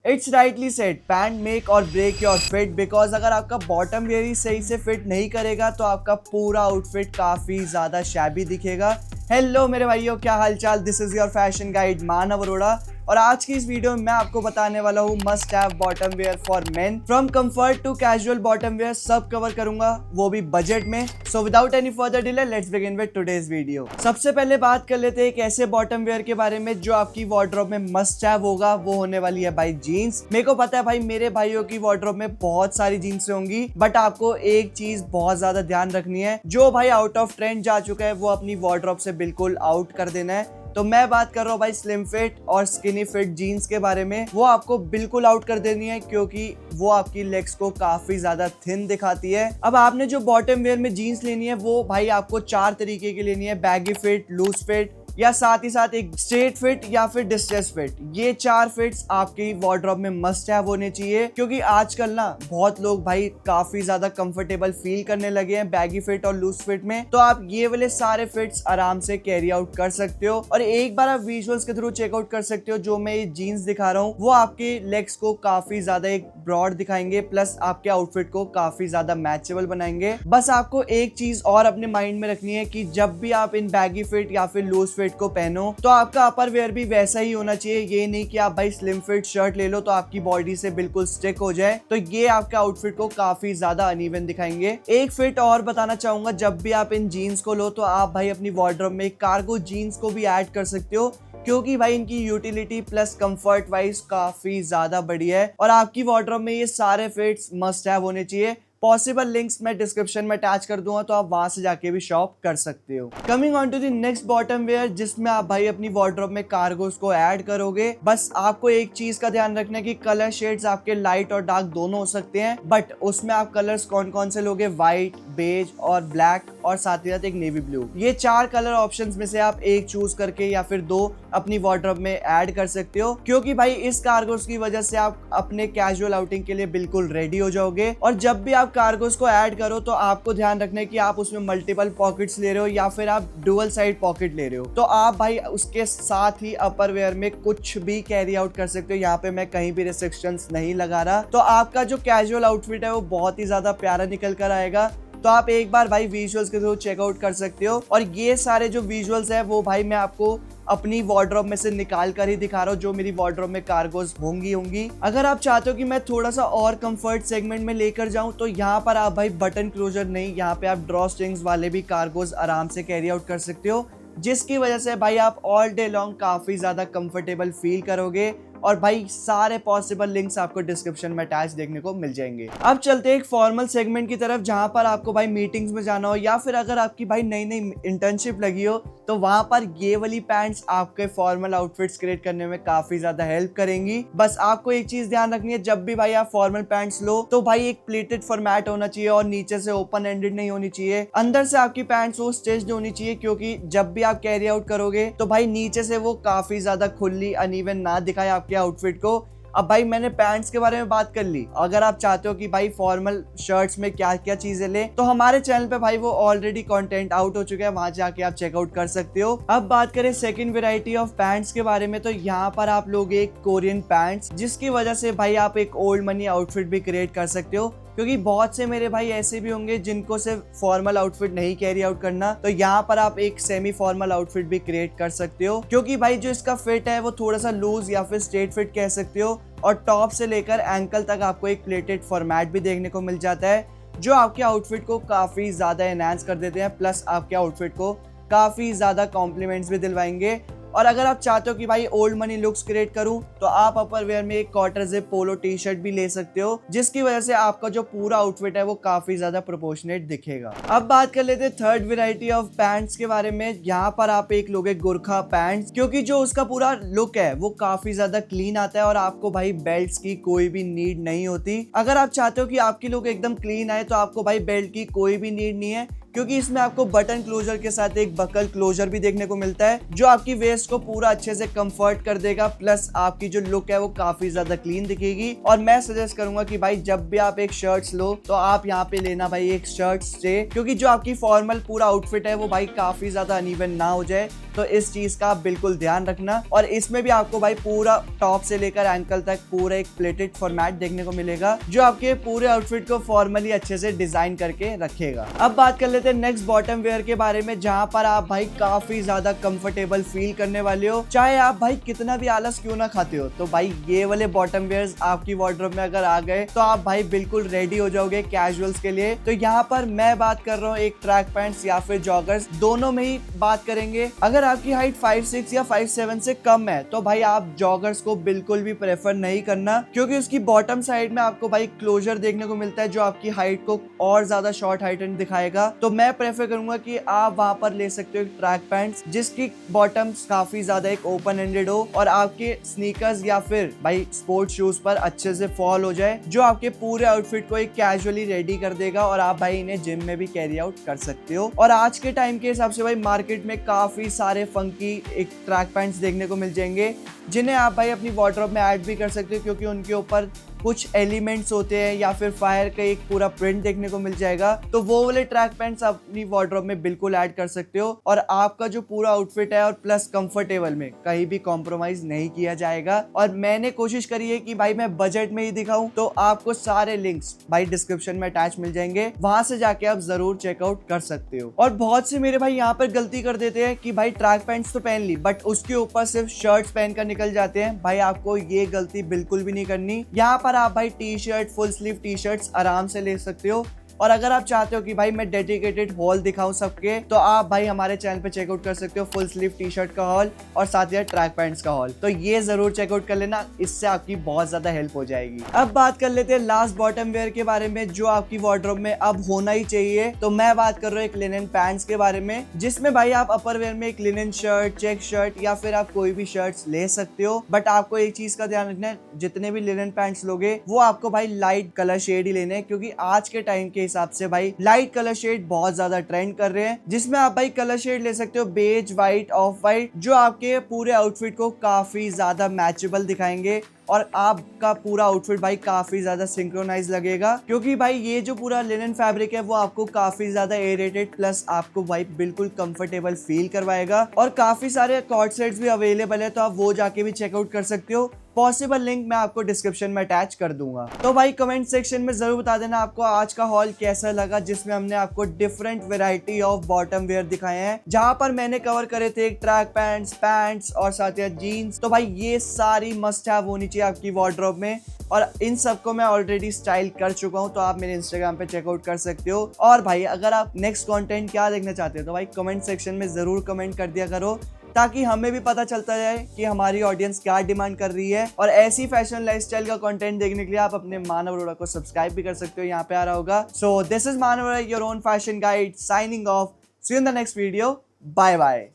It's rightly said, pant make और break your fit. Because अगर आपका बॉटम वेयर ही सही से फिट नहीं करेगा तो आपका पूरा आउटफिट काफी ज्यादा शैबी दिखेगा। हेलो मेरे भाइयों, क्या हालचाल। This is your fashion guide Manav Arora और आज की इस वीडियो में मैं आपको बताने वाला हूँ must have bottom wear for men, from comfort to casual bottom wear सब कवर करूंगा, वो भी बजट में। So without any further delay let's begin with today's video. सबसे पहले बात कर लेते हैं एक ऐसे बॉटम वेयर के बारे में जो आपकी वार्डरोब में मस्ट हैव होगा। वो होने वाली है भाई जीन्स। मेरे को पता है भाई मेरे भाइयों की वार्डरोब में बहुत सारी जीन्स होंगी, बट आपको एक चीज बहुत ज्यादा ध्यान रखनी है, जो भाई आउट ऑफ ट्रेंड जा चुका है वो अपनी वार्डरोब से बिल्कुल आउट कर देना है। तो मैं बात कर रहा हूँ भाई स्लिम फिट और स्किनी फिट जीन्स के बारे में। वो आपको बिल्कुल आउट कर देनी है क्योंकि वो आपकी लेग्स को काफी ज्यादा थिन दिखाती है। अब आपने जो बॉटम वेयर में जीन्स लेनी है वो भाई आपको 4 तरीके की लेनी है, बैगी फिट, लूज फिट या साथ ही साथ एक स्ट्रेट फिट या फिर डिस्ट्रेस फिट। ये 4 फिट्स आपकी वार्डरोब में मस्ट हैव होने चाहिए, क्योंकि आजकल ना बहुत लोग भाई काफी ज्यादा कंफर्टेबल फील करने लगे हैं बैगी फिट और लूज फिट में। तो आप ये वाले सारे फिट्स आराम से कैरी आउट कर सकते हो और एक बार आप विजुअल्स के थ्रू चेकआउट कर सकते हो। जो मैं ये जीन्स दिखा रहा हूँ वो आपके लेग्स को काफी ज्यादा एक ब्रॉड दिखाएंगे, प्लस आपके आउटफिट को काफी ज्यादा मैचेबल बनाएंगे। बस आपको एक चीज और अपने माइंड में रखनी है कि जब भी आप इन बैगी फिट या फिर लूज फिट को पहनो तो आपका अपर वेयर भी वैसा ही होना चाहिए। ये नहीं कि आप भाई स्लिम फिट शर्ट ले लो तो आपकी बॉडी से बिल्कुल स्टिक हो जाए, तो ये आपके आउटफिट को काफी ज्यादा अनइवन दिखाएंगे। एक फिट और बताना चाहूंगा, जब भी आप इन जीन्स को लो तो आप भाई अपनी वार्डरोब में कार्गो जीन्स को भी ऐड कर सकते हो, क्योंकि भाई इनकी यूटिलिटी प्लस कंफर्ट वाइज काफी ज्यादा बढ़िया है और आपकी वार्डरोब में ये सारे फिट्स मस्ट हैव होने चाहिए। पॉसिबल लिंक्स मैं डिस्क्रिप्शन में अटैच कर दूंगा, तो आप वहां से जाके भी शॉप कर सकते हो। Coming on to the next bottom wear, जिसमें आप भाई अपनी वार्डरोब में कार्गोस को ऐड करोगे। बस आपको एक चीज का ध्यान रखना है कि कलर शेड्स आपके लाइट और डार्क दोनों हो सकते हैं, बट उसमें आप कलर्स कौन कौन से लोगे, व्हाइट, बेज और ब्लैक और साथ ही साथ एक नेवी ब्लू। ये 4 कलर ऑप्शंस में से आप एक चूज करके या फिर 2 अपनी वार्डरोब में ऐड कर सकते हो, क्योंकि भाई इस कार्गोस की वजह से आप अपने कैजुअल आउटिंग के लिए बिल्कुल रेडी हो जाओगे। और जब भी आप कार्गोस को ऐड करो तो आपको ध्यान रखना है कि आप उसमें मल्टीपल पॉकेट्स ले रहे हो या फिर आप डुअल साइड पॉकेट ले रहे हो, तो आप भाई उसके साथ ही अपर वेयर में कुछ भी कैरी आउट कर सकते हो। यहाँ पे मैं कहीं भी रिस्ट्रिक्शंस नहीं लगा रहा, तो आपका जो कैजुअल आउटफिट है वो बहुत ही ज्यादा प्यारा निकल कर आएगा। तो आप एक बार भाई विजुअल्स के थ्रू चेकआउट कर सकते हो। और ये सारे जो विजुअल्स है वो भाई मैं आपको अपनी वार्डरोब में से निकाल कर ही दिखा रहा हूँ, जो मेरी वार्डरोब में कार्गोस होंगी। अगर आप चाहते हो कि मैं थोड़ा सा और कंफर्ट सेगमेंट में लेकर जाऊं तो यहाँ पर आप भाई बटन क्लोजर नहीं, यहाँ पे आप ड्रॉ स्ट्रिंग्स वाले भी कार्गोस आराम से कैरी आउट कर सकते हो, जिसकी वजह से भाई आप ऑल डे लॉन्ग काफी ज्यादा कंफर्टेबल फील करोगे। और भाई सारे पॉसिबल लिंक्स आपको डिस्क्रिप्शन में अटैच देखने को मिल जाएंगे। अब चलते हैं एक फॉर्मल सेगमेंट की तरफ, जहां पर आपको भाई मीटिंग्स में जाना हो या फिर अगर आपकी भाई नई नई इंटर्नशिप लगी हो तो वहां पर ये वाली पैंट्स आपके फॉर्मल आउटफिट्स क्रिएट करने में काफी ज्यादा हेल्प करेंगी। बस आपको एक चीज ध्यान रखनी है, जब भी भाई आप फॉर्मल पैंट्स लो तो भाई एक प्लेटेड फॉर्मेट होना चाहिए और नीचे से ओपन एंडेड नहीं होनी चाहिए। अंदर से आपकी पैंट्स वो स्टिच्ड होनी चाहिए, क्योंकि जब भी आप कैरी आउट करोगे तो भाई नीचे से वो काफी ज्यादा खुली अनइवन ना दिखाए आपके आउटफिट को। अब भाई मैंने पैंट्स के बारे में बात कर ली, अगर आप चाहते हो कि भाई फॉर्मल शर्ट्स में क्या क्या चीजें ले तो हमारे चैनल पे भाई वो ऑलरेडी कंटेंट आउट हो चुका है, वहां जाके आप चेकआउट कर सकते हो। अब बात करें सेकंड वैरायटी ऑफ पैंट्स के बारे में, तो यहाँ पर आप लोग एक कोरियन पैंट्स, जिसकी वजह से भाई आप एक ओल्ड मनी आउटफिट भी क्रिएट कर सकते हो, क्योंकि बहुत से मेरे भाई ऐसे भी होंगे जिनको सिर्फ फॉर्मल आउटफिट नहीं कैरी आउट करना, तो यहाँ पर आप एक सेमी फॉर्मल आउटफिट भी क्रिएट कर सकते हो, क्योंकि भाई जो इसका फिट है वो थोड़ा सा लूज या फिर स्ट्रेट फिट कह सकते हो, और टॉप से लेकर एंकल तक आपको एक प्लेटेड फॉर्मेट भी देखने को मिल जाता है, जो आपके आउटफिट को काफी ज्यादा एनहांस कर देते हैं, प्लस आपके आउटफिट को काफी ज्यादा कॉम्प्लीमेंट्स भी दिलवाएंगे। और अगर आप चाहते हो कि भाई ओल्ड मनी लुक्स क्रिएट करूं तो आप अपर वेयर में एक quarter zip polo T shirt भी ले सकते हो, जिसकी वजह से आपका जो पूरा आउटफिट है वो काफी ज्यादा प्रोपोर्शनेट दिखेगा। अब बात कर लेते हैं थर्ड वेराइटी ऑफ पैंट्स के बारे में। यहाँ पर आप एक लोगे गुरखा पैंट्स, क्योंकि जो उसका पूरा लुक है वो काफी ज्यादा क्लीन आता है और आपको भाई बेल्ट की कोई भी नीड नहीं होती। अगर आप चाहते हो कि आपकी लुक एकदम क्लीन आए तो आपको भाई बेल्ट की कोई भी नीड नहीं है, क्योंकि इसमें आपको बटन क्लोजर के साथ एक बकल क्लोजर भी देखने को मिलता है, जो आपकी वेस्ट को पूरा अच्छे से कंफर्ट कर देगा, प्लस आपकी जो लुक है वो काफी ज्यादा क्लीन दिखेगी। और मैं सजेस्ट करूंगा कि भाई जब भी आप एक शर्ट्स लो तो आप यहाँ पे लेना भाई एक शर्ट से, क्योंकि जो आपकी फॉर्मल पूरा आउटफिट है वो भाई काफी ज्यादा अनइवन ना हो जाए, तो तो इस चीज का आप बिल्कुल ध्यान रखना। और इसमें भी आपको भाई पूरा टॉप से लेकर एंकल तक पूरा एक प्लेटेड फॉर्मेट देखने को मिलेगा, जो आपके पूरे आउटफिट को फॉर्मली अच्छे से डिजाइन करके रखेगा। अब बात कर लेते हैं नेक्स्ट बॉटम वेयर के बारे में, जहां पर आप भाई काफी ज्यादा कंफर्टेबल फील करने वाले हो, चाहे आप भाई कितना भी आलस क्यों ना खाते हो। तो भाई ये वाले बॉटम वेयर्स आपकी वार्डरोब में अगर आ गए तो आप भाई बिल्कुल रेडी हो जाओगे कैजुअल्स के लिए। तो यहाँ पर मैं बात कर रहा हूँ एक ट्रैक पैंट्स या फिर जॉगर्स, दोनों में ही बात करेंगे। अगर आपकी हाइट 5'6" या 5'7" से कम है तो भाई आप जॉगर्स को बिल्कुल भी प्रेफर नहीं करना, क्योंकि उसकी बॉटम साइड में आपको भाई क्लोजर देखने को मिलता है जो आपकी हाइट को और ज्यादा शॉर्ट हाइटेंड दिखाएगा। तो मैं प्रेफर करूंगा कि आप वहां पर ले सकते हो एक ट्रैक पैंट्स जिसकी बॉटम्स काफी ज्यादा एक ओपन एंडेड हो और आपके स्नीकर्स या फिर भाई स्पोर्ट्स शूज पर अच्छे से फॉल हो जाए, जो आपके पूरे आउटफिट को एक कैजुअली रेडी कर देगा और आप भाई इन्हें जिम में भी कैरी आउट कर सकते हो। और आज के टाइम के हिसाब से भाई मार्केट में काफी सारे फंकी एक ट्रैक पैंट्स देखने को मिल जाएंगे, जिन्हें आप भाई अपनी वार्डरोब में ऐड भी कर सकते हो, क्योंकि उनके ऊपर कुछ एलिमेंट्स होते हैं या फिर फायर का एक पूरा प्रिंट देखने को मिल जाएगा। तो वो वाले ट्रैक पैंट्स अपनी वार्डरोब में बिल्कुल ऐड कर सकते हो और आपका जो पूरा आउटफिट है और प्लस कंफर्टेबल में कहीं भी कॉम्प्रोमाइज नहीं किया जाएगा। और मैंने कोशिश करी है कि भाई मैं बजट में ही दिखाऊं, तो आपको सारे लिंक्स भाई डिस्क्रिप्शन में अटैच मिल जाएंगे, वहां से जाके आप जरूर चेकआउट कर सकते हो। और बहुत से मेरे भाई यहाँ पर गलती कर देते हैं कि भाई ट्रैक पैंट्स तो पहन ली बट उसके ऊपर सिर्फ शर्ट्स पहनकर निकल जाते हैं। भाई आपको ये गलती बिल्कुल भी नहीं करनी। यहाँ पर आप भाई T shirt, full sleeve T shirts आराम से ले सकते हो। और अगर आप चाहते हो कि भाई मैं डेडिकेटेड हॉल दिखाऊं सबके, तो आप भाई हमारे चैनल पे चेकआउट कर सकते हो फुल स्लीव टी शर्ट का हॉल और साथ ही ट्रैक पैंट्स का हॉल। तो ये जरूर चेकआउट कर लेना, इससे आपकी बहुत ज्यादा हेल्प हो जाएगी। अब बात कर लेते हैं लास्ट बॉटम वेयर के बारे में, जो आपकी वार्डरोब में अब होना ही चाहिए। तो मैं बात कर रहा हूँ एक लिनन पैंट्स के बारे में, जिसमें भाई आप अपर वेयर में एक लिनन शर्ट, चेक शर्ट या फिर आप कोई भी शर्ट्स ले सकते हो। बट आपको एक चीज का ध्यान रखना है, जितने भी लिनन पैंट्स लोगे वो आपको भाई लाइट कलर शेड ही लेने हैं, क्योंकि आज के टाइम के हिसाब से भाई लाइट कलर शेड बहुत ज्यादा ट्रेंड कर रहे हैं, जिसमें आप भाई कलर शेड ले सकते हो बेज, व्हाइट, ऑफ व्हाइट, जो आपके पूरे आउटफिट को काफी ज्यादा मैचेबल दिखाएंगे और आपका पूरा आउटफिट भाई काफी ज्यादा सिंक्रोनाइज लगेगा। क्योंकि भाई ये जो पूरा लिनन फैब्रिक है वो आपको काफी ज्यादा एयरेटेड प्लस आपको भाई बिल्कुल कंफर्टेबल फील करवाएगा। और काफी सारे कॉर्ड सेट्स भी अवेलेबल है, तो आप वो जाके भी चेकआउट कर सकते हो। पॉसिबल लिंक मैं आपको डिस्क्रिप्शन में अटैच कर दूंगा। तो भाई कमेंट सेक्शन में जरूर बता देना आपको आज का हॉल कैसा लगा, जिसमें हमने आपको different variety of bottom wear दिखाए हैं, जहां पर मैंने कवर करे थे ट्रैक पैंट्स और साथ ही जीन्स। तो भाई ये सारी मस्ट हैव होनी चाहिए आपकी वार्डरोब में, और इन सबको मैं ऑलरेडी स्टाइल कर चुका हूं, तो आप मेरे इंस्टाग्राम पे चेकआउट कर सकते हो। और भाई अगर आप नेक्स्ट कंटेंट क्या देखना चाहते हो तो भाई कमेंट सेक्शन में जरूर कमेंट कर दिया करो, ताकि हमें भी पता चलता जाए कि हमारी ऑडियंस क्या डिमांड कर रही है। और ऐसी फैशन लाइफस्टाइल का कंटेंट देखने के लिए आप अपने मानव अरोड़ा को सब्सक्राइब भी कर सकते हो, यहाँ पे आ रहा होगा। So this is Manav Arora, your own fashion guide, signing off. See you in the next video, bye bye.